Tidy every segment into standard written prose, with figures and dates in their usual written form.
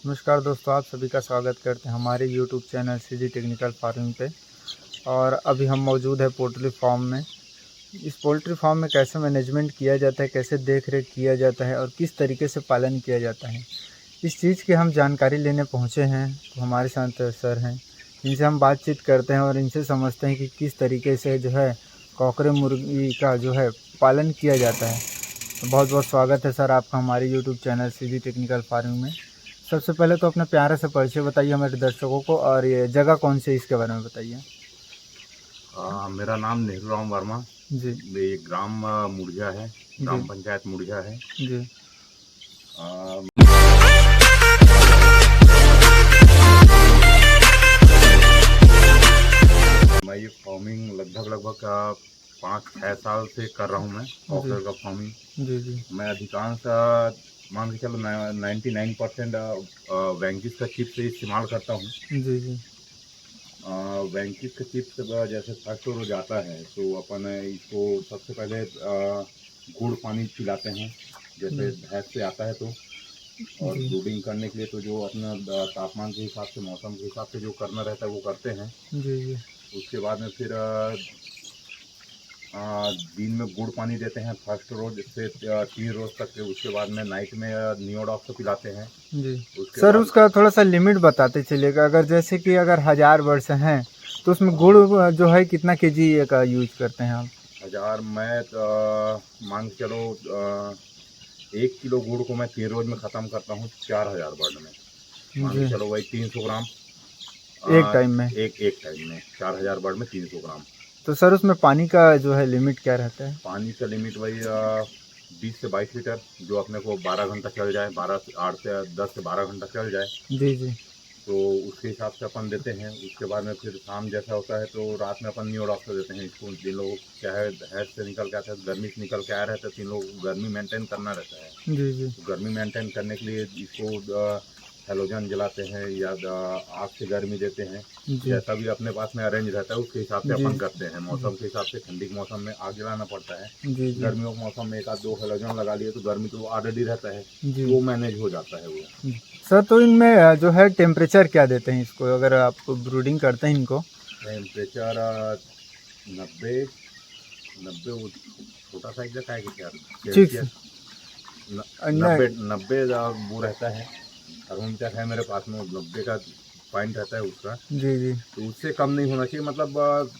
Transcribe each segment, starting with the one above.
नमस्कार दोस्तों, आप सभी का स्वागत करते हैं हमारे YouTube channel CG technical farming पे। और अभी हम मौजूद है पोल्ट्री फार्म में। इस पोल्ट्री फार्म में कैसे मैनेजमेंट किया जाता है, कैसे देख रेख किया जाता है और किस तरीके से पालन किया जाता है, इस चीज़ की हम जानकारी लेने पहुँचे हैं। तो हमारे साथ सर हैं, इनसे हम बातचीत करते हैं और इनसे समझते हैं कि किस तरीके से जो है कॉकरे मुर्गी का जो है पालन किया जाता है। तो बहुत बहुत स्वागत है सर आपका हमारे YouTube channel CG technical farming में। सबसे पहले तो अपना प्यारे से परिचय बताइए हमारे दर्शकों को, और ये जगह कौन सी है इसके बारे में बताइए। मेरा नाम नेहरू राम वर्मा जी ये ग्राम मुड़िया है, ग्राम जी पंचायत मुड़िया है। जी आ, मैं ये फार्मिंग लगभग 5-6 साल से कर रहा हूँ। मैं कॉकरेल का फार्मिंग जी जी मैं अधिकांश मान के चलो 99% वेंकिस का चिप्स से इस्तेमाल करता हूँ। जी जी वेंकिस का चिप्स जैसे फर्स्ट रोज आता है तो अपन इसको सबसे पहले गुड़ पानी पिलाते हैं, जैसे भैंस से आता है तो। और जी ब्रूडिंग करने के लिए तो जो अपना तापमान के हिसाब से, मौसम के हिसाब से जो करना रहता है वो करते हैं। जी जी उसके बाद में फिर दिन में गुड़ पानी देते हैं फर्स्ट रोज से 3 रोज तक के। उसके बाद में नाइट में नियोडॉक्स पिलाते हैं। जी उसके सर, बाद उसका थोड़ा सा लिमिट बताते चलिएगा। अगर जैसे कि अगर 1000 वर्ष हैं तो उसमें गुड़ जो है कितना केजी का यूज करते हैं आप? 1000 मैं मान के चलो 1 किलो गुड़ को मैं 3 रोज में ख़त्म करता हूँ 4000 वर्ड में। मान के जी, चलो वही 300 ग्राम एक टाइम में। एक टाइम में 4000 वर्ड में 300 ग्राम। तो सर उसमें पानी का जो है लिमिट क्या रहता है? पानी का लिमिट वही 20 से 22 लीटर, जो अपने को 12 घंटा चल जाए, 8 से 10 से 12 घंटा चल जाए जी जी तो उसके हिसाब से अपन देते हैं। उसके बाद में फिर शाम जैसा होता है तो रात में अपन नियोडॉक्स देते हैं इसको। जिन लोग क्या है हैड से निकल के आते हैं, गर्मी से निकल के आया रहता है, तो इन लोग गर्मी मेंटेन करना रहता है। जी जी तो गर्मी मेंटेन करने के लिए इसको हेलोजन जलाते हैं या आग से गर्मी देते हैं। जी जैसा भी अपने पास में अरेंज रहता है उसके हिसाब से जी अपन करते हैं। जी मौसम के हिसाब से ठंडी के मौसम में आग जलाना पड़ता है, जी जी गर्मियों के मौसम में 1-2 हेलोजन लगा लिए तो गर्मी तो ऑलरेडी रहता है, जी वो मैनेज हो जाता है वो। जी। सर, तो इनमें जो है टेम्परेचर क्या देते हैं इसको, अगर आप ब्रूडिंग करते हैं इनको? टेम्परेचर 90 90 वो छोटा साइज का है कि क्या चिक्स सेल्सियस नहीं। 90 वो रहता है। थर्मोमीटर है मेरे पास में, 90 का पॉइंट रहता है उसका। जी जी तो उससे कम नहीं होना चाहिए। मतलब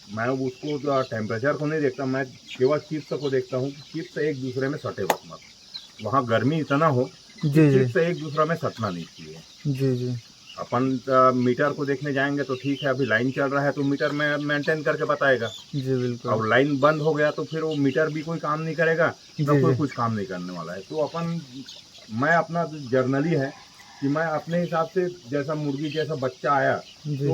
मैं उसको टेम्परेचर को नहीं देखता, मैं केवल चिप्स को देखता हूँ कि चिप्स एक दूसरे में सटे बस मत। वहाँ गर्मी इतना हो कि जी जी चिप्स एक दूसरे में सटना नहीं चाहिए। जी जी अपन मीटर को देखने जाएंगे तो ठीक है, अभी लाइन चल रहा है तो मीटर में मेंटेन करके बताएगा। जी बिल्कुल। अब लाइन बंद हो गया तो फिर वो मीटर भी कोई काम नहीं करेगा, ना जी कोई जी कुछ काम नहीं करने वाला है। तो मैं अपना जर्नली है कि मैं अपने हिसाब से, जैसा मुर्गी जैसा बच्चा आया जी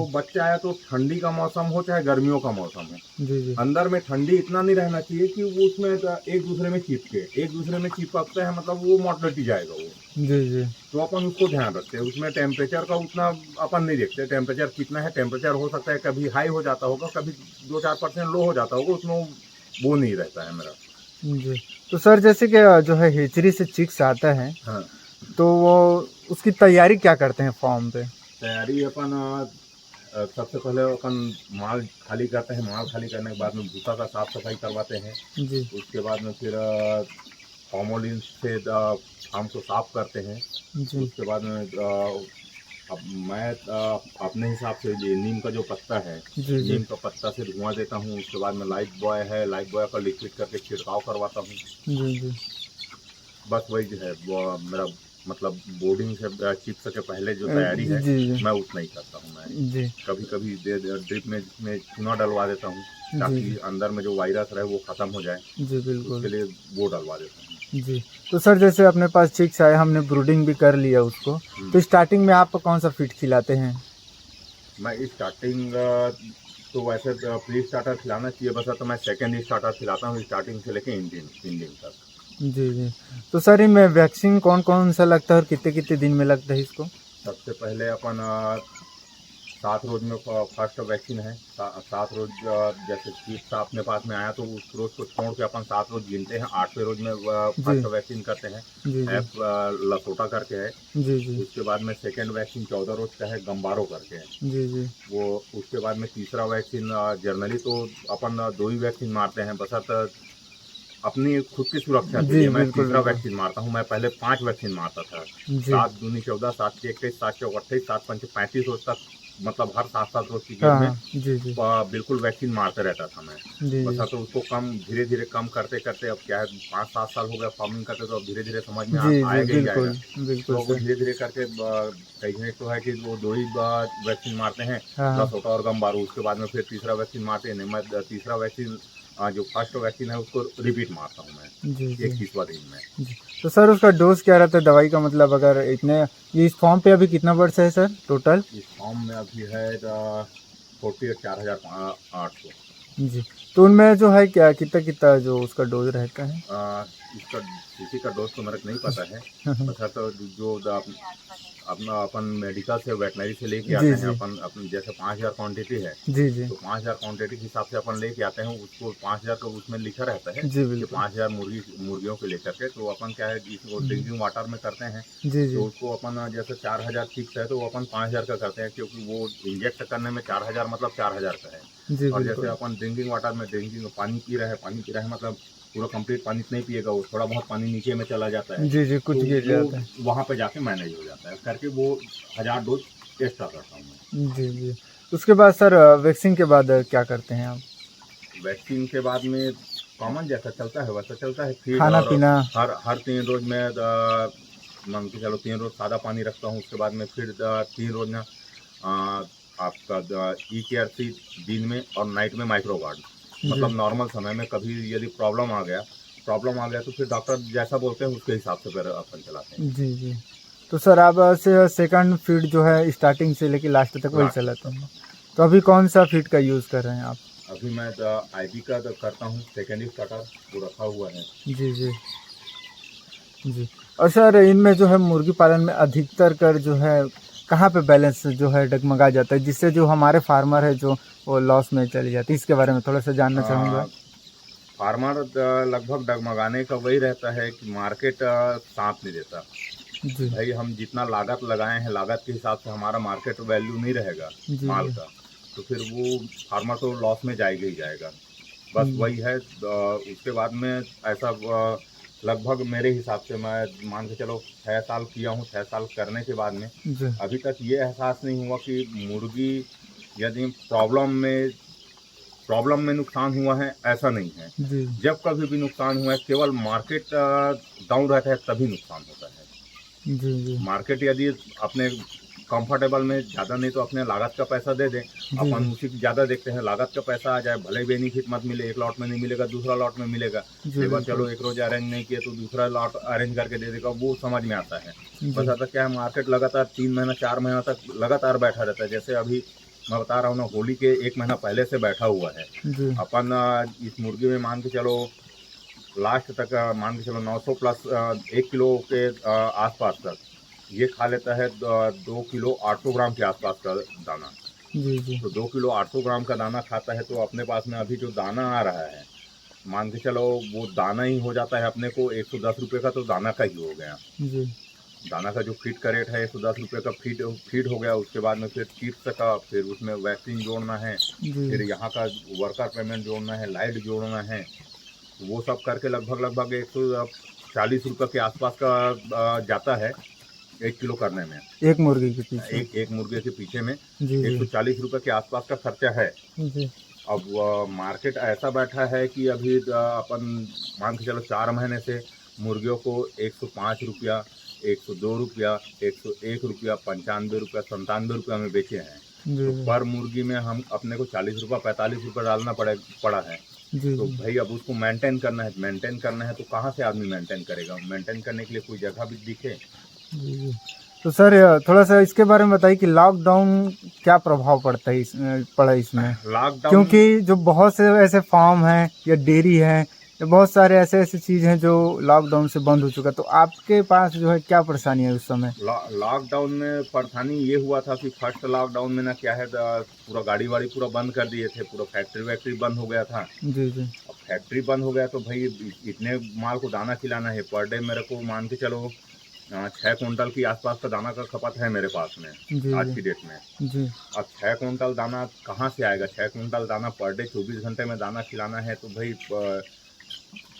तो ठंडी का मौसम हो चाहे गर्मियों का मौसम हो, जी जी अंदर में ठंडी इतना नहीं रहना चाहिए कि वो उसमें एक दूसरे में चिपके। एक दूसरे में चिपकते हैं मतलब वो मोर्टलिटी जाएगा वो। जी जी तो अपन उसको ध्यान रखते हैं। उसमें टेम्परेचर का उतना अपन नहीं देखते, टेम्परेचर कितना है। टेम्परेचर हो सकता है कभी हाई हो जाता होगा, कभी 2-4% लो हो जाता होगा, उसमें वो नहीं रहता है मेरा। जी। तो सर, जैसे कि जो है हेचरी से चिक्स आता है, हाँ, तो वो उसकी तैयारी क्या करते हैं फॉर्म पे? तैयारी अपन सबसे पहले अपन माल खाली करते हैं। माल खाली करने के बाद में भूसा का साफ सफाई करवाते हैं। जी उसके बाद में फिर फॉर्मोलिन से फार्म को साफ करते हैं। जी उसके बाद में अब मैं अपने हिसाब से ये नीम का जो पत्ता है, जी जी नीम का पत्ता से धुआं देता हूँ। उसके बाद में लाइफ बॉय है, लाइफ बॉय का लिक्विड करके छिड़काव करवाता हूँ। जी जी बस वही जो है वो मेरा मतलब बोर्डिंग से चिप्स के पहले जो तैयारी जी है जी मैं उतना ही करता हूँ। मैं जी कभी कभी ड्रिप में जिसमें चूना डलवा देता हूँ जी ताकि अंदर में जो वायरस रहे वो ख़त्म हो जाए, जी बिल्कुल। उसके लिए वो डलवा देता हूँ। जी। तो सर, जैसे अपने पास चिक्स आए, हमने ब्रूडिंग भी कर लिया उसको, तो स्टार्टिंग में आप कौन सा फीड खिलाते हैं? मैं स्टार्टिंग तो वैसे प्री स्टार्टर खिलाना चाहिए बस, तो मैं सेकेंड स्टार्टर खिलाता हूँ स्टार्टिंग से लेके इंडियन तक। जी जी। तो सर, इनमें वैक्सीन कौन कौन सा लगता है और कितने कितने दिन में लगता है इसको? सबसे पहले अपन 7 रोज में फर्स्ट वैक्सीन है। 7 रोज जैसे चीफ अपने पास में आया तो उस रोज को छोड़ के अपन 7 रोज गिनते हैं। 8वें रोज में फर्स्ट वैक्सीन करते हैं। जी जी एफ लसोटा करके है। जी जी उसके बाद में सेकेंड वैक्सीन 14 रोज का है, गम्बारो करके है जी जी वो। उसके बाद में तीसरा वैक्सीन जनरली तो अपन 2 ही वैक्सीन मारते हैं, बशर्ते अपनी खुद की सुरक्षा के जी लिए मैं बिल्कुल तीसरा बिल्कुल वैक्सीन मारता हूँ। मैं पहले 5 वैक्सीन मारता था। जी 7 दूनी 14, 7 के 21, 7 चौक 28, 7 पंच 35 रोज तक, मतलब हर 7-7 रोज की हाँ गेप में हाँ जी जी बिल्कुल वैक्सीन मारते रहता था मैं। जी जी बस तो उसको कम धीरे धीरे कम करते करते अब क्या है 5-7 साल हो गया फार्मिंग करते, तो अब धीरे धीरे समझ में जी जी आएगा ही बिल्कुल आएगा। बिल्कुल तो वो सर धीरे धीरे करके कहीं तो है कि वो 2 ही वैक्सीन मारते हैं, हाँ हाँ लसोटा और गम्बारू। उसके बाद में फिर तीसरा वैक्सीन मारते हैं। मैं तीसरा वैक्सीन जो फर्स्ट वैक्सीन है उसको रिपीट मारता हूँ मैं जी जी 21वां दिन में। जी तो सर उसका डोज क्या रहता है दवाई का, मतलब अगर इतने ये इस फॉर्म पे अभी कितना वर्ष है सर टोटल? इस फॉर्म में अभी है 48,800। जी तो उनमें जो है क्या कितना कितना जो उसका डोज रहता है? इसका किसी का डोज तो मेरे को नहीं पता है। अच्छा तो जो अपना अपन मेडिकल से वेटनरी से लेके जी आते हैं, जी अपन अपन जैसे 5,000 क्वांटिटी है जी जी तो 5,000 क्वांटिटी के हिसाब से अपन लेके आते हैं। उसको 5,000 का उसमें लिखा रहता है जी कि बिल्कुल 5,000 मुर्गियों को लेकर के। तो अपन क्या है इसको ड्रिंकिंग वाटर में करते हैं। जी जी तो उसको अपन जैसे 4,000 फिक्स है तो वो अपन 5,000 का करते हैं, क्योंकि वो इंजेक्ट करने में 4,000 मतलब 4,000 का है। जी और जैसे बिल्कुल अपन ड्रिंकिंग वाटर में ड्रिंकिंग पानी पी रहे हैं मतलब पूरा कंप्लीट पानी नहीं पिएगा, वो थोड़ा बहुत पानी नीचे में चला जाता है। जी जी कुछ तो गिर वो जाता है। वहाँ पे जाके मैनेज हो जाता है करके वो 1,000 डोज एक्स्ट्रा करता हूँ मैं। जी जी उसके बाद सर वैक्सीन के बाद क्या करते हैं आप? वैक्सीन के बाद में कॉमन जैसा चलता है वैसा चलता है फीड। खाना और पीना? हर 3 रोज में मान के चलो 3 रोज सादा पानी रखता हूँ। उसके बाद में फिर 3 रोज ना आपका EKRC दिन में और नाइट में माइक्रोगार्ड, जी मतलब नॉर्मल समय में कभी यदि प्रॉब्लम आ गया तो फिर डॉक्टर जैसा बोलते हैं उसके हिसाब से फिर अपन चलाते हैं जी जी तो सर आप से सेकंड फीड जो है स्टार्टिंग से लेके लास्ट तक वही लास्ट चलाते तक। हैं, तो अभी कौन सा फीड का यूज़ कर रहे हैं आप? अभी मैं IB का करता हूँ, सेकेंडरी स्टार्टर वो रखा हुआ है। जी जी जी और सर इनमें जो है मुर्गी पालन में अधिकतर कर जो है कहाँ पे बैलेंस जो है डगमगा जाता है, जिससे जो हमारे फार्मर है जो वो लॉस में चली जाती है, इसके बारे में थोड़ा सा जानना चाहूँगा। फार्मर लगभग डगमगाने का वही रहता है कि मार्केट साथ नहीं देता। जी भाई हम जितना लागत लगाए हैं लागत के हिसाब से हमारा मार्केट वैल्यू नहीं रहेगा जी माल जी का, तो फिर वो फार्मर तो लॉस में जाएगा ही जाएगा। बस वही है। उसके बाद में ऐसा लगभग मेरे हिसाब से मैं मान के चलो 6 साल किया हूँ। 6 साल करने के बाद में जी अभी तक ये एहसास नहीं हुआ कि मुर्गी यदि प्रॉब्लम में नुकसान हुआ है, ऐसा नहीं है। जी जब कभी भी नुकसान हुआ है केवल मार्केट डाउन रहता है तभी नुकसान होता है। जी जी मार्केट यदि अपने कंफर्टेबल में ज़्यादा नहीं तो अपने लागत का पैसा दे दें, जी अपन जी उसी की ज़्यादा देखते हैं लागत का पैसा आ जाए, भले बेनिफिट मत मिले, एक लॉट में नहीं मिलेगा दूसरा लॉट में मिलेगा। जी लेबर बिल्कुल चलो एक रोज अरेंज नहीं किया तो दूसरा लॉट अरेंज करके दे देगा, वो समझ में आता है। बस जी आता क्या है मार्केट लगातार 3 महीना 4 महीना तक लगातार बैठा रहता है। जैसे अभी मैं बता रहा हूँ ना, होली के 1 महीना पहले से बैठा हुआ है। जी अपन इस मुर्गी में मान के चलो लास्ट तक मान के चलो 900 प्लस 1 किलो के आसपास तक ये खा लेता है 2 किलो 800 ग्राम के आसपास का दाना। जी जी तो 2 किलो 800 ग्राम का दाना खाता है तो अपने पास में अभी जो दाना आ रहा है मान के चलो वो दाना ही हो जाता है अपने को 110 रुपये का, तो दाना का ही हो गया। जी दाना का जो फीड का रेट है 110 रुपये का फीड हो गया। उसके बाद में फिर चिप्स का, फिर उसमें वैक्सीन जोड़ना है, फिर जी यहाँ का वर्कर पेमेंट जोड़ना है, लाइट जोड़ना है, वो सब करके लगभग 140 रुपये के आसपास का जाता है 1 किलो करने में। एक मुर्गी के पीछे? एक मुर्गे के पीछे में जी जी 140 रुपये के आसपास का खर्चा है। जी अब मार्केट ऐसा बैठा है कि अभी अपन मान के चलो 4 महीने से मुर्गियों को 105 रुपया, 102 रुपया, 101 रुपया, 95 रुपया, 97 रुपया में बेचे हैं। जी तो जी पर मुर्गी में हम अपने को 40 रुपया 45 रुपया डालना पड़ा है। जी तो जी भाई अब उसको मेंटेन करना है तो कहाँ से आदमी मेंटेन करेगा? मेंटेन करने के लिए कोई जगह भी दिखे। जी जी तो सर थोड़ा सा इसके बारे में बताइए कि लॉकडाउन क्या प्रभाव पड़ता है पड़ा इसमें, लॉकडाउन क्योंकि जो बहुत से ऐसे फार्म हैं या डेयरी हैं ये बहुत सारे ऐसे ऐसे चीज़ हैं जो लॉकडाउन से बंद हो चुका। तो आपके पास जो है क्या परेशानी है उस समय? लॉकडाउन में परेशानी ये हुआ था कि फर्स्ट लॉकडाउन में ना क्या है, पूरा गाड़ी वाड़ी पूरा बंद कर दिए थे, पूरा फैक्ट्री वैक्ट्री बंद हो गया था। जी, जी। अब फैक्ट्री बंद हो गया तो भाई इतने माल को दाना खिलाना है, पर डे मेरे को मान के चलो 6 कुंटल की आसपास का दाना का खपत है मेरे पास में जी, आज जी। की डेट में। जी। अब 6 कुंटल दाना कहाँ से आएगा? 6 कुंटल दाना पर डे 24 घंटे में दाना खिलाना है तो भाई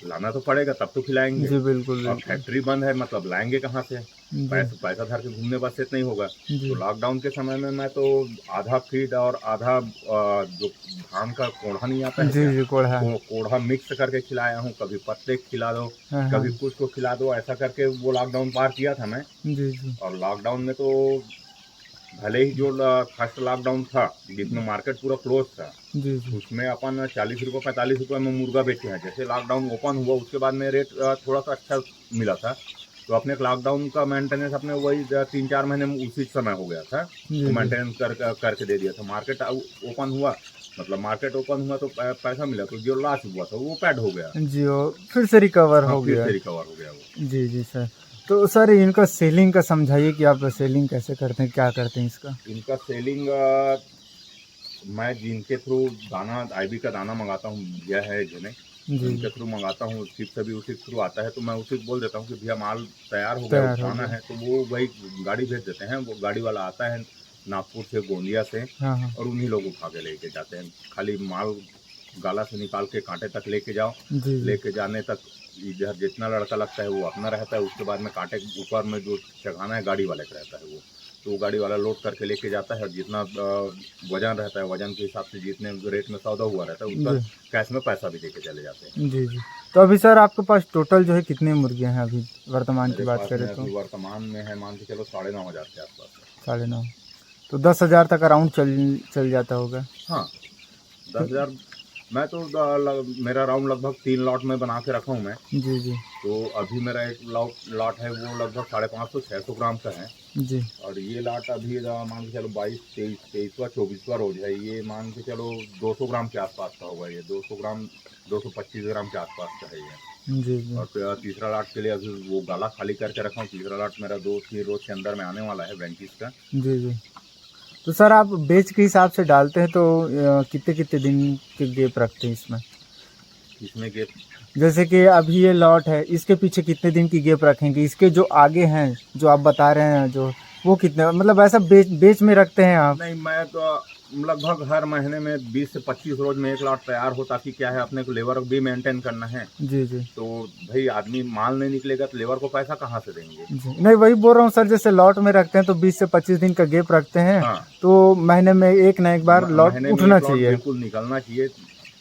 लाना तो पड़ेगा, तब तो खिलाएंगे। जी, बिल्कुल, और बिल्कुल। फैक्ट्री बंद है, मतलब लाएंगे कहाँ से? जी, पैसा धर के घूमने बस से नहीं होगा। जी। तो लॉकडाउन के समय में मैं तो आधा फीड और आधा जो धान का कोढ़ा नहीं आता है जी, क्या, जी, कोढ़ा। कोढ़ा मिक्स करके खिलाया हूँ। कभी पत्ते खिला दो, हाँ, कभी हाँ। कुछ को खिला दो, ऐसा करके वो लॉकडाउन पार किया था मैं। जी, जी। और लॉकडाउन में तो भले ही जो फर्स्ट लॉकडाउन था जिसमें मार्केट पूरा क्लोज था, जी, जी। उसमें अपन 40 रुपये 45 रुपये में मुर्गा बेचे हैं। जैसे लॉकडाउन ओपन हुआ उसके बाद में रेट थोड़ा सा अच्छा मिला था, तो अपने लॉकडाउन का मेंटेनेंस अपने वही 3-4 महीने में उसी समय हो गया था, जी, तो जी। मेंटेनेंस करके दे दिया था। मार्केट ओपन हुआ, मतलब मार्केट ओपन हुआ तो पैसा मिला, तो जो लॉस हुआ था वो पैड हो गया। जी, वो फिर से रिकवर हाँ, हो फिर गया। से रिकवर हो गया वो। जी, जी सर। तो सर इनका सेलिंग का समझाइए कि आप सेलिंग कैसे करते हैं, क्या करते हैं इसका? इनका सेलिंग मैं जिनके थ्रू दाना आईबी का दाना मंगाता हूँ, भैया है जिन्हें, जी, उनके जी। थ्रू मंगाता हूँ। शिप से भी उसी के थ्रू आता है, तो मैं उसी को बोल देता हूँ कि भैया माल तैयार हो गया, तैयार हो उठाना गया। है, तो वो वही गाड़ी भेज देते हैं। वो गाड़ी वाला आता है नागपुर से, गोंदिया से, हाँ, हाँ। और उन्हीं लोग उठा के लेके जाते हैं। खाली माल गाला से निकाल के कांटे तक लेके जाओ, जी, जी। लेके जाने तक इधर जितना लड़का लगता है वो अपना रहता है। उसके बाद में कांटे के ऊपर में जो चढ़ाना है गाड़ी वाले का रहता है वो, तो वो गाड़ी वाला लोड करके लेके जाता है। और जितना वजन रहता है, वजन के हिसाब से जितने रेट में सौदा हुआ रहता है उसका जी। कैश में पैसा भी देके चले जाते हैं। जी, जी। तो अभी सर आपके पास टोटल जो है कितनी मुर्गियाँ हैं अभी वर्तमान की मेरे बात पास करें में तो? अभी वर्तमान में है, मान के चलो 9,500 के आसपास है। 9.5। तो 10,000 तक अराउंड चल जाता होगा। हाँ, 10,000। मैं तो मेरा राउंड लगभग 3 लॉट में बना के रखा हूँ मैं। जी, जी। तो अभी मेरा एक लॉट है वो लगभग 550-600 ग्राम का है। जी। और ये लॉट अभी मान के चलो 22, 23, 24वां रोज है। ये मान के चलो 200 ग्राम के आसपास का होगा। ये 200 ग्राम 225 ग्राम के आसपास का है ये। जी, जी। और फिर तीसरा लॉट के लिए अभी वो गाला खाली करके रखा हूँ। तीसरा लॉट मेरा 2-3 रोज के अंदर में आने वाला है वेंकीस का। जी, जी। तो सर आप बैच के हिसाब से डालते हैं तो कितने-कितने दिन के गैप रखते हैं इसमें? इसमें के जैसे कि अभी ये लॉट है, इसके पीछे कितने दिन की गैप रखेंगे? इसके जो आगे हैं, जो आप बता रहे हैं जो, वो कितने मतलब ऐसा बैच में रखते हैं आप? नहीं, मैं तो लगभग हर महीने में 20 से 25 रोज में एक लॉट तैयार हो, ताकि क्या है अपने को लेबर भी मेंटेन करना है। जी, जी। तो भाई आदमी माल नहीं निकलेगा तो लेबर को पैसा कहाँ से देंगे? जी। नहीं वही बोल रहा हूँ सर, जैसे लॉट में रखते हैं तो 20 से 25 दिन का गैप रखते हैं, हाँ, तो महीने में एक ना एक बार लॉट महीने में उठना एक लॉट चाहिए। बिल्कुल निकलना चाहिए,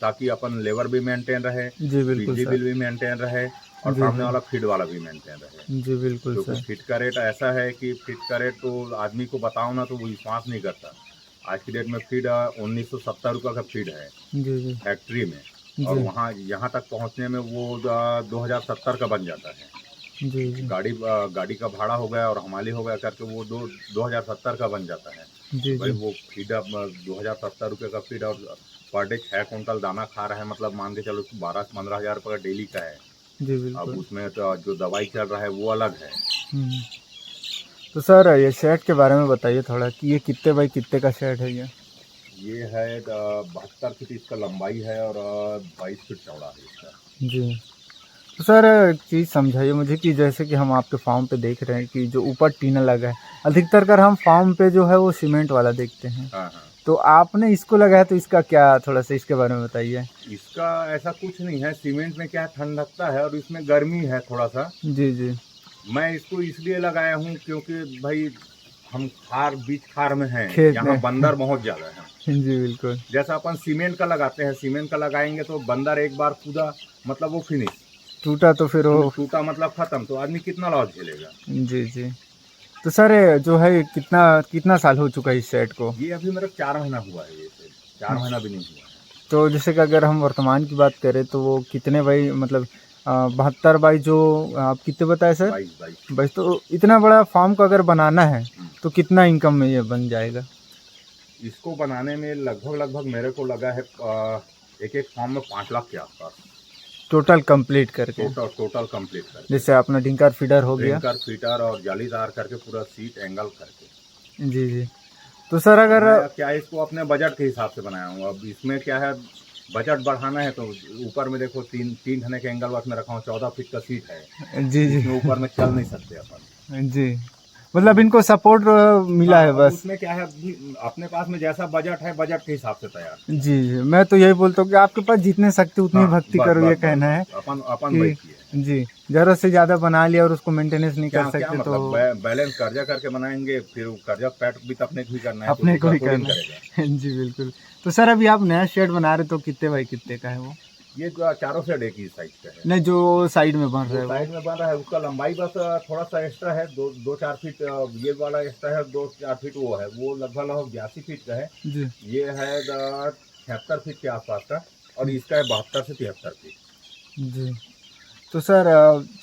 ताकि अपन लेबर भी मेंटेन रहे, जी, बिल्कुल बिजली सर। बिल भी मेंटेन रहे, और जी, सामने जी। वाला फीड वाला भी मेंटेन रहे। जी, बिल्कुल क्योंकि सर। फीड का रेट ऐसा है कि फीड का रेट तो आदमी को बताओ ना तो वो विश्वास नहीं करता। आज की डेट में फीड 1970 रुपये का फीड है जी, जी। फैक्ट्री में, और जी। वहाँ यहाँ तक पहुँचने में वो 2070 का बन जाता है। जी, जी। गाड़ी का भाड़ा हो गया और हमाली हो गया करके वो 2070 का बन जाता है। जी, भाई जी। वो फीड अब 2070 रुपये का फीड, और पर डे 6 कुंटल दाना खा रहा है, मतलब मान के चलो 12-15 हज़ार रुपये का डेली का है। जी, अब बिल्कुल। उसमें तो जो दवाई चल रहा है वो अलग है। हुँ। तो सर ये शेड के बारे में बताइए थोड़ा कि ये कितने बाई कितने का शेड है ये? ये है 72 फीट इसका लंबाई है, और 22 फीट चौड़ा है इसका। जी। तो सर एक चीज़ समझाइए मुझे कि जैसे कि हम आपके फार्म पे देख रहे हैं कि जो ऊपर टीना लगा है, अधिकतर कर हम फार्म पे जो है वो सीमेंट वाला देखते हैं। हाँ, हाँ। तो आपने इसको लगाया तो इसका क्या, थोड़ा-सा इसके बारे में बताइए? इसका ऐसा कुछ नहीं है, सीमेंट में क्या है ठंडकता है और इसमें गर्मी है थोड़ा सा। जी, जी। मैं इसको इसलिए लगाया हूँ क्योंकि भाई हम बीच खार में हैं, खेत यहाँ में। बंदर बहुत ज़्यादा है। जी, बिल्कुल। जैसा अपन सीमेंट का लगाते हैं, सीमेंट का लगाएंगे तो बंदर एक बार कूदा मतलब वो फिनिश, टूटा तो फिर वो। टूटा मतलब खत्म, तो आदमी कितना लॉस झेलेगा। जी, जी। तो सर ये जो है कितना कितना साल हो चुका है इस सेट को? ये अभी मेरा 4 महीना हुआ है, ये 4 महीना भी नहीं हुआ है। तो जैसे कि अगर हम वर्तमान की बात करें तो वो कितने बाई मतलब 72 बाई जो आप कितने बताए सर? 22। बस तो इतना बड़ा फार्म को अगर बनाना है तो कितना इनकम में ये बन जाएगा? इसको बनाने में लगभग मेरे को लगा है एक फार्म में 5 लाख के आसपास। टोटल कंप्लीट करके, टोटल कंप्लीट करके, जैसे अपना डिंकर फीडर हो गया। ड्रिंकर फीटर और जालीदार करके पूरा सीट एंगल करके। जी जी। तो सर अगर मैं क्या है, इसको अपने बजट के हिसाब से बनाया हूँ। अब इसमें क्या है, बजट बढ़ाना है तो ऊपर में देखो तीन तीन घने के एंगल वर्क में रखा हूँ, 14 फीट का सीट है। जी जी इसमें ऊपर में चल नहीं सकते अपन। जी, मतलब इनको सपोर्ट मिला है अब बस। उसमें क्या है, अपने पास में जैसा बजट है, बजट के हिसाब से तैयार। जी जी, मैं तो यही बोलता हूँ कि आपके पास जितने शक्ति उतनी हाँ, भक्ति बस करो, ये बस कहना है बस अपन अपन वही कि किए हैं। जी, जरूरत से ज्यादा बना लिया और उसको मेंटेनेंस नहीं कर क्या क्या सकते तो मतलब बैलेंस कर्जा करके बनाएंगे, फिर वो कर्जा पैट भी तो अपने को ही करना है, तो अपने को दूसरा ही थोड़ी ना करना करेगा। है। जी बिल्कुल। तो सर अभी आप नया शेड बना रहे तो कितने बाई कितने का है वो? ये जो चारों साइड एक ही साइज का है। नहीं, जो साइड में बन रहा जो है साइड वो? में बन रहा है उसका लंबाई बस थोड़ा सा एक्स्ट्रा है, दो चार फीट। ये वाला एक्स्ट्रा है, 2-4 फीट वो है, वो लगभग 82 फीट का है। जी ये है 76 फीट के आसपास का, और इसका है 72 से 73 फीट। जी। तो सर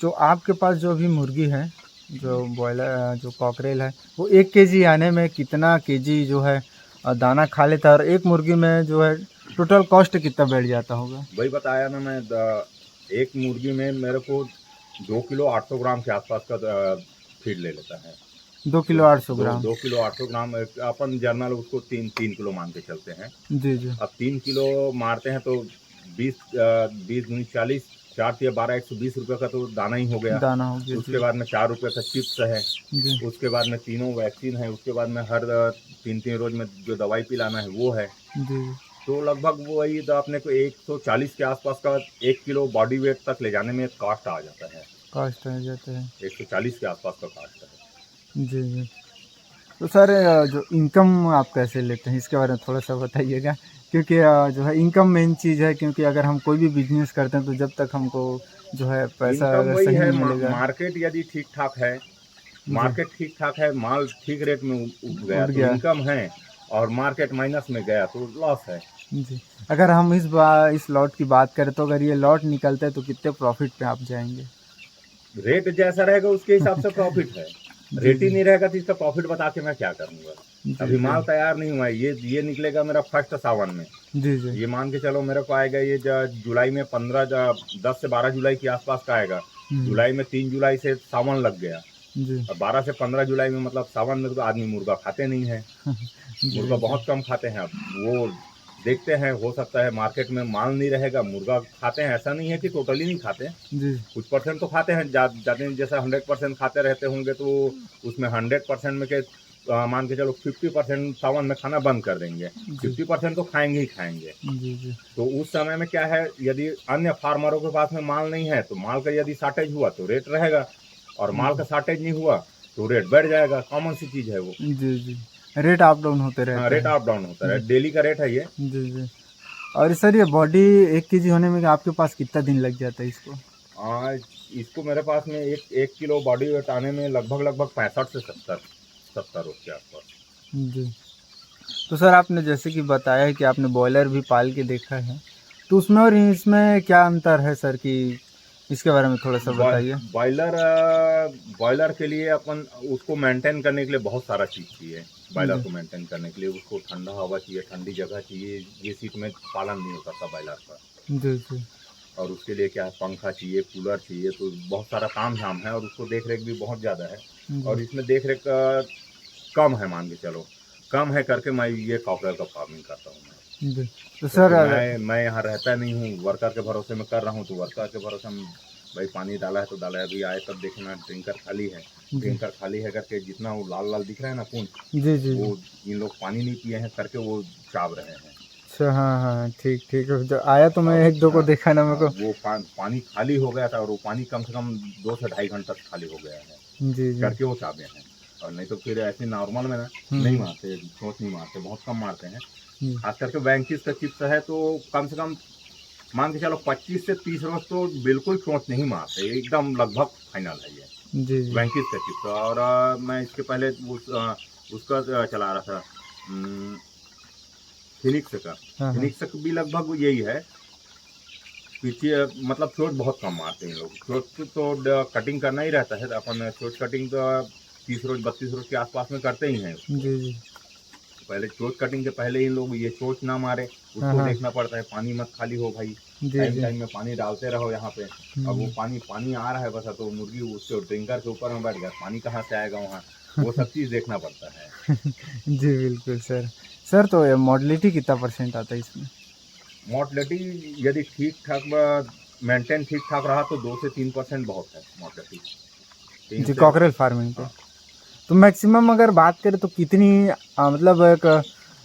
जो आपके पास जो अभी मुर्गी है, जो बॉयलर जो कॉकरेल है, वो 1 केजी आने में कितना केजी जो है दाना खा लेता है, और एक मुर्गी में जो है टोटल कॉस्ट कितना बैठ जाता होगा? वही बताया ना मैं, एक मुर्गी में मेरे को 2 किलो 800 ग्राम के आसपास का फीड ले लेता है। 2 किलो 800 ग्राम? 2 किलो 800 ग्राम अपन जर्नल उसको 3 किलो मान के चलते हैं। जी जी। अब 3 किलो मारते हैं तो 20 20 दूनी 40, 4 या 12 120 रुपये का तो दाना ही हो गया। दाना हो गया। उसके जी बाद में 4 रुपये का चिप्स है। जी उसके बाद में तीनों वैक्सीन है। उसके बाद में हर 3-3 रोज में जो दवाई पिलाना है वो है। जी। तो लगभग वो वही तो अपने को 140 के आसपास का 1 किलो बॉडी वेट तक ले जाने में कास्ट आ जाता है। कास्ट आ जाता है। 140 के आसपास का कास्ट है। जी जी। तो सर जो इनकम आप कैसे लेते हैं, इसके बारे में थोड़ा सा बताइएगा, क्योंकि जो है इनकम मेन चीज़ है, क्योंकि अगर हम कोई भी बिजनेस करते हैं तो जब तक हमको जो है पैसा इनकम अगर वही सही है, नहीं मिलेगा। मार्केट यदि ठीक ठाक है, जी, मार्केट ठीक ठाक है, माल ठीक रेट में उठ गया उठ तो गया। इनकम है, और मार्केट माइनस में गया तो लॉस है। जी, अगर हम इस लॉट की बात करें तो अगर ये लॉट निकलता है तो कितने प्रॉफिट पे आप जाएंगे? रेट जैसा रहेगा उसके हिसाब से प्रॉफिट है। जी रेट ही जी नहीं रहेगा तो इसका प्रॉफिट बता के मैं क्या करूंगा। जी अभी जी माल तैयार नहीं हुआ है, ये निकलेगा मेरा फर्स्ट सावन में। जी जी ये मान के चलो मेरे को आएगा ये जुलाई में 10 से 12 जुलाई के आसपास का आएगा। हम्म, जुलाई में 3 जुलाई से सावन लग गया, जी और 12 से 15 जुलाई में मतलब सावन में तो आदमी मुर्गा खाते नहीं है। जी मुर्गा बिल्कुल। बहुत कम खाते हैं। अब वो देखते हैं, हो सकता है मार्केट में माल नहीं रहेगा। मुर्गा खाते हैं, ऐसा नहीं है कि टोटली नहीं खाते, जी कुछ परसेंट तो खाते हैं। ज़्यादा जैसा 100% खाते रहते होंगे तो उसमें 100% में के मान के चलो 50% सावन में खाना बंद कर देंगे, जी 50% तो खाएंगे ही खाएंगे। जी जी तो उस समय में क्या है, यदि अन्य फार्मरों के पास में माल नहीं है तो माल का यदि शॉर्टेज हुआ तो रेट रहेगा, और माल का शॉर्टेज नहीं हुआ तो रेट बढ़ जाएगा। कॉमन सी चीज़ है वो। जी जी, रेट अप डाउन होते हाँ, रहते रेट हैं। अप डाउन होता है, जी डेली का रेट है ये। जी जी। और सर ये बॉडी 1 केजी होने में आपके पास कितना दिन लग जाता है इसको? आज इसको मेरे पास में एक किलो बॉडी वेट आने में लगभग 65 से 70 उसके आसपास। जी। तो सर आपने जैसे कि बताया है कि आपने बॉयलर भी पाल के देखा है, तो उसमें और इसमें क्या अंतर है सर, कि इसके बारे में थोड़ा सा बताइए? बॉयलर बॉयलर के लिए अपन उसको मेंटेन करने के लिए बहुत सारा चीज़ चाहिए। बॉयलर जी को मेंटेन करने के लिए उसको ठंडा हवा चाहिए, ठंडी जगह चाहिए। ये सीट में पालन नहीं हो सकता बॉयलर का। जी जी और उसके लिए क्या है, पंखा चाहिए, कूलर चाहिए, तो बहुत सारा ताम झाम है, और उसको देख रेख भी बहुत ज़्यादा है। जी और इसमें देख रेख कम है, मान के चलो कम है करके मैं ये कॉकरेल का फार्मिंग करता हूँ मैं। जी। तो सर क्योंकि मैं यहाँ रहता नहीं हूँ, वर्कर के भरोसे में कर रहा हूँ, तो वर्कर के भरोसे में भाई पानी डाला है तो डाला है। अभी आए तब देखना ड्रिंकर खाली है। जी ड्रिंकर खाली है करके जितना वो लाल लाल दिख रहा है ना पूंछ, जी जी जी। वो इन लोग पानी नहीं पिए हैं करके वो चाव रहे हैं। अच्छा, हाँ हाँ, ठीक ठीक है। जो आया तो मैं अब 1-2 को हाँ, देखा ना मेरे हाँ, को। वो पानी खाली हो गया था, और वो पानी कम से कम 2 से 2.5 घंटा तक खाली हो गया है जी जी। करके वो चावे हैं। और नहीं तो फिर ऐसे नॉर्मल में ना हम्म, नहीं मारते, सोच नहीं मारते, बहुत कम मारते हैं। जी खास करके बैंकिस का चिप्स है तो कम से कम मान के चलो 25 से 30 रोज तो बिल्कुल चोट नहीं मारते, एकदम लगभग फाइनल है ये जी जी। बैंकिस का चिप्स। और मैं इसके पहले उसका चला रहा था, फिनिक्स का। हाँ हाँ। फिनिक्स का भी लगभग यही है। पीछे मतलब चोट बहुत कम मारते हैं लोग। चोट तो कटिंग करना ही रहता है, अपन चोट कटिंग तो 30 रोज 32 रोज के आसपास में करते ही हैं उसको। जी जी पहले चोच कटिंग के पहले ही लोग ये चोच ना मारे, हाँ, उसको हाँ। देखना पड़ता है। पानी मत खाली हो भाई, जी, टाइम जी। टाइम में पानी डालते रहो यहाँ पे। अब वो पानी आ रहा है बस, तो मुर्गी उसके ड्रिंकर के ऊपर में बैठ गया, पानी कहाँ से आएगा वहाँ, वो सब चीज़ देखना पड़ता है। जी, बिल्कुल सर। सर तो ये मॉडलिटी कितना परसेंट आता है इसमें? मोर्टेलिटी यदि ठीक ठाक मेंटेन ठीक ठाक रहा तो 2 से 3% बहुत है मोर्टेलिटी, 3 जी, से कॉकरेल फार्मिंग पे। हाँ। तो मैक्सिमम अगर बात करें तो कितनी मतलब एक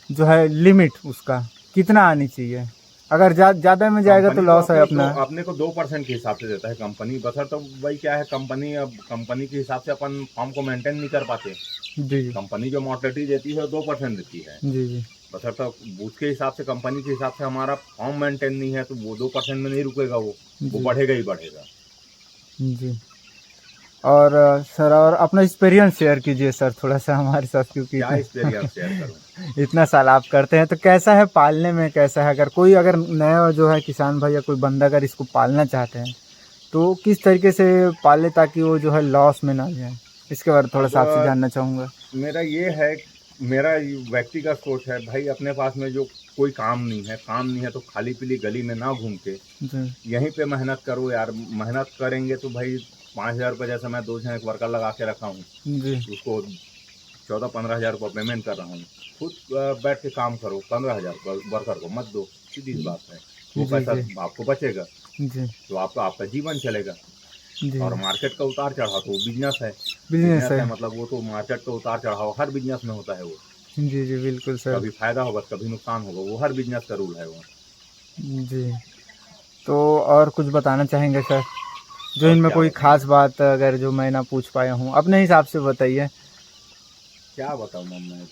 जो है लिमिट उसका कितना आनी चाहिए? अगर ज़्यादा में जाएगा तो कंपनी लॉस है अपना। अपने को 2% के हिसाब से देता है कंपनी, बसर तो भाई क्या है, कंपनी अब कंपनी के हिसाब से अपन फार्म को मेंटेन नहीं कर पाते। जी, जी। कंपनी जो मोर्टेलिटी देती है 2% देती है, जी, जी। बसर तो बूथ के हिसाब से, कंपनी के हिसाब से हमारा फार्म मेंटेन नहीं है तो वो 2% में नहीं रुकेगा, वो जी। बढ़ेगा ही बढ़ेगा। जी। और सर और अपना एक्सपीरियंस शेयर कीजिए सर थोड़ा-सा हमारे साथ, क्योंकि क्या इतना एक्सपीरियंस शेयर करूँ? इतना साल आप करते हैं तो कैसा है पालने में, कैसा है? अगर नया जो है किसान भाई या कोई बंदा अगर इसको पालना चाहते हैं, तो किस तरीके से पालें ताकि वो जो है लॉस में ना जाए? इसके बारे में अब थोड़ा-सा आपसे जानना चाहूँगा। मेरा ये है, मेरा व्यक्तिगत सोच है भाई, अपने पास में जो कोई काम नहीं है तो खाली पीली गली में ना घूम के जी, यहीं पे मेहनत करो यार। मेहनत करेंगे तो भाई 5,000 रुपये, जैसे मैं 2 जन एक वर्कर लगा के रखा हूँ, जी, उसको 14-15,000 रुपये पेमेंट कर रहा हूँ। खुद बैठ के काम करो, 15,000 वर्कर को मत दो, सीधी सी बात है। वो जी, पैसा जी, आपको बचेगा जी, तो आपका जीवन चलेगा। जी। और मार्केट का उतार चढ़ाव तो बिजनेस है। बिज़नेस बिजनेस है। है मतलब वो तो मार्केट का उतार चढ़ाव हर बिजनेस में होता है वो। जी, जी, बिल्कुल सर। कभी फायदा होगा, कभी नुकसान होगा, वो हर बिजनेस का रूल है वो। जी, तो और कुछ बताना चाहेंगे सर? जो और इनमें क्या कोई बताऊँ, ख़ास बात अगर जो मैं ना पूछ पाया हूँ, अपने हिसाब से बताइए। क्या बताऊँ मैं।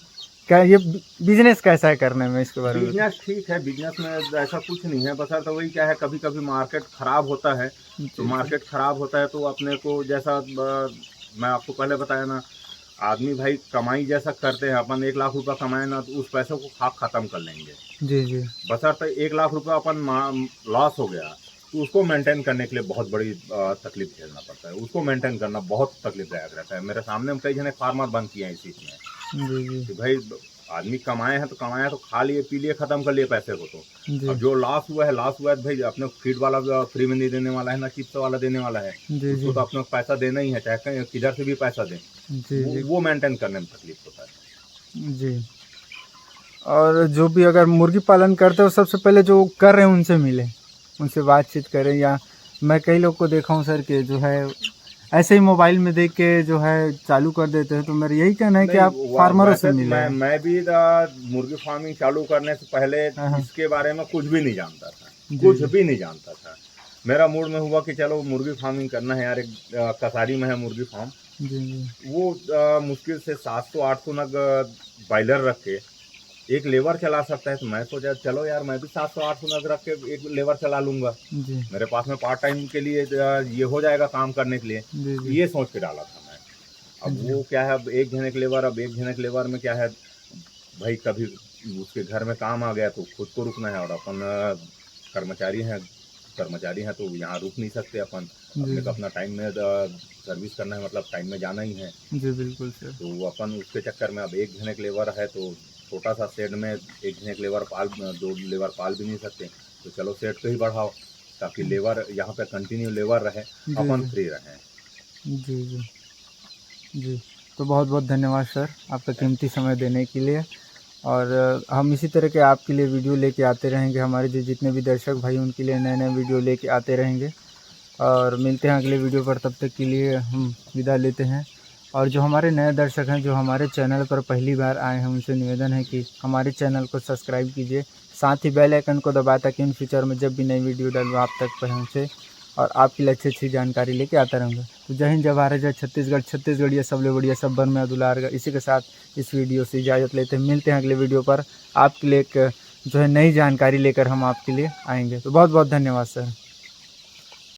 क्या ये बिज़नेस कैसा है करने में, इसके बारे में बताइए? बिजनेस ठीक है, बिजनेस में ऐसा कुछ नहीं है, बस तो वही क्या है, कभी कभी मार्केट खराब होता है। जी, तो जी। मार्केट खराब होता है तो अपने को जैसा मैं आपको पहले बताया ना, आदमी भाई कमाई जैसा करते हैं, अपन 1 लाख रुपया कमाए ना तो उस पैसे को खा खत्म कर लेंगे। जी, जी। बशर्ते 1 लाख रुपया अपन लॉस हो गया तो उसको मेंटेन करने के लिए बहुत बड़ी तकलीफ झेलना पड़ता है। उसको मेंटेन करना बहुत तकलीफदायक रहता है। मेरे सामने हम कई जने फार्मर बंद किए हैं इस चीज़ में जी, जी। कि भाई आदमी कमाए हैं तो खा लिए पी लिए खत्म कर लिए पैसे को। तो जी। अब जो लॉस हुआ है भाई, अपने फीड वाला फ्री में नहीं देने वाला है, ना चिप्स वाला देने वाला है। जी, उसको जी। तो अपने को पैसा देना ही है, चाहे कहीं किधर से भी पैसा दें। जी, जी। वो मेंटेन करने में तकलीफ होता है। जी। और जो भी अगर मुर्गी पालन करते हो, सबसे पहले जो कर रहे हैं उनसे मिलें, उनसे बातचीत करें। या मैं कई लोग को देखा हूँ सर कि जो है ऐसे ही मोबाइल में देख के जो है चालू कर देते हैं, तो मेरा यही कहना है कि नहीं, आप फार्मरों से वैसे तो मिलें। मैं भी मुर्गी फार्मिंग चालू करने से पहले हाँ, हाँ। इसके बारे में कुछ भी नहीं जानता था। जी, कुछ जी। भी नहीं जानता था। मेरा मूड में हुआ कि चलो मुर्गी फार्मिंग करना है यार। एक कसारी में है मुर्गी फार्म। जी, जी। वो मुश्किल से 700-800 नग बॉयलर रख के एक लेबर चला सकता है, तो मैं सोचा चलो यार मैं भी 700-800 नग रख के एक लेबर चला लूंगा। जी, मेरे पास में पार्ट टाइम के लिए ये हो जाएगा काम करने के लिए। जी, जी। ये सोच के डाला था मैं। अब जी। वो क्या है, अब एक जने के लेबर, अब एक जने के लेबर में क्या है भाई, कभी उसके घर में काम आ गया तो खुद को रुकना है, और अपन कर्मचारी हैं कर्मचारी हैं तो यहाँ रुक नहीं सकते अपन। जी, अपने को जी। अपना टाइम में सर्विस करना है, मतलब टाइम में जाना ही है। जी, बिल्कुल सर। तो अपन उसके चक्कर में अब एक जने के लेबर है तो छोटा सा शेड में एक जने के लेबर दो लेबर पाल भी नहीं सकते। तो चलो शेड को ही बढ़ाओ ताकि लेबर यहाँ पे कंटिन्यू लेबर रहे, जी, अपन जी। फ्री रहें। जी, जी। जी, तो बहुत-बहुत धन्यवाद सर, आपका कीमती समय देने के लिए। और हम इसी तरह के आपके लिए वीडियो लेके आते रहेंगे। हमारे जो जितने भी दर्शक भाई उनके लिए नए-नए वीडियो लेके आते रहेंगे। और मिलते हैं अगले वीडियो पर, तब तक के लिए हम विदा लेते हैं। और जो हमारे नए दर्शक हैं, जो हमारे चैनल पर पहली बार आए हैं, उनसे निवेदन है कि हमारे चैनल को सब्सक्राइब कीजिए, साथ ही बेल आइकन को दबाएं ताकि इन फ्यूचर में जब भी नई वीडियो डालूँ आप तक पहुँचे और आपके लिए अच्छी-अच्छी जानकारी लेके आता रहूँगा। तो जय हिंद, जय भारत, जय छत्तीसगढ़, छत्तीसगढ़िया सबले बढ़िया, सब बर में दुलार। इसी के साथ इस वीडियो से इजाज़त लेते हैं। मिलते हैं अगले वीडियो पर, आपके लिए एक जो है नई जानकारी लेकर हम आपके लिए आएँगे। तो बहुत-बहुत धन्यवाद सर।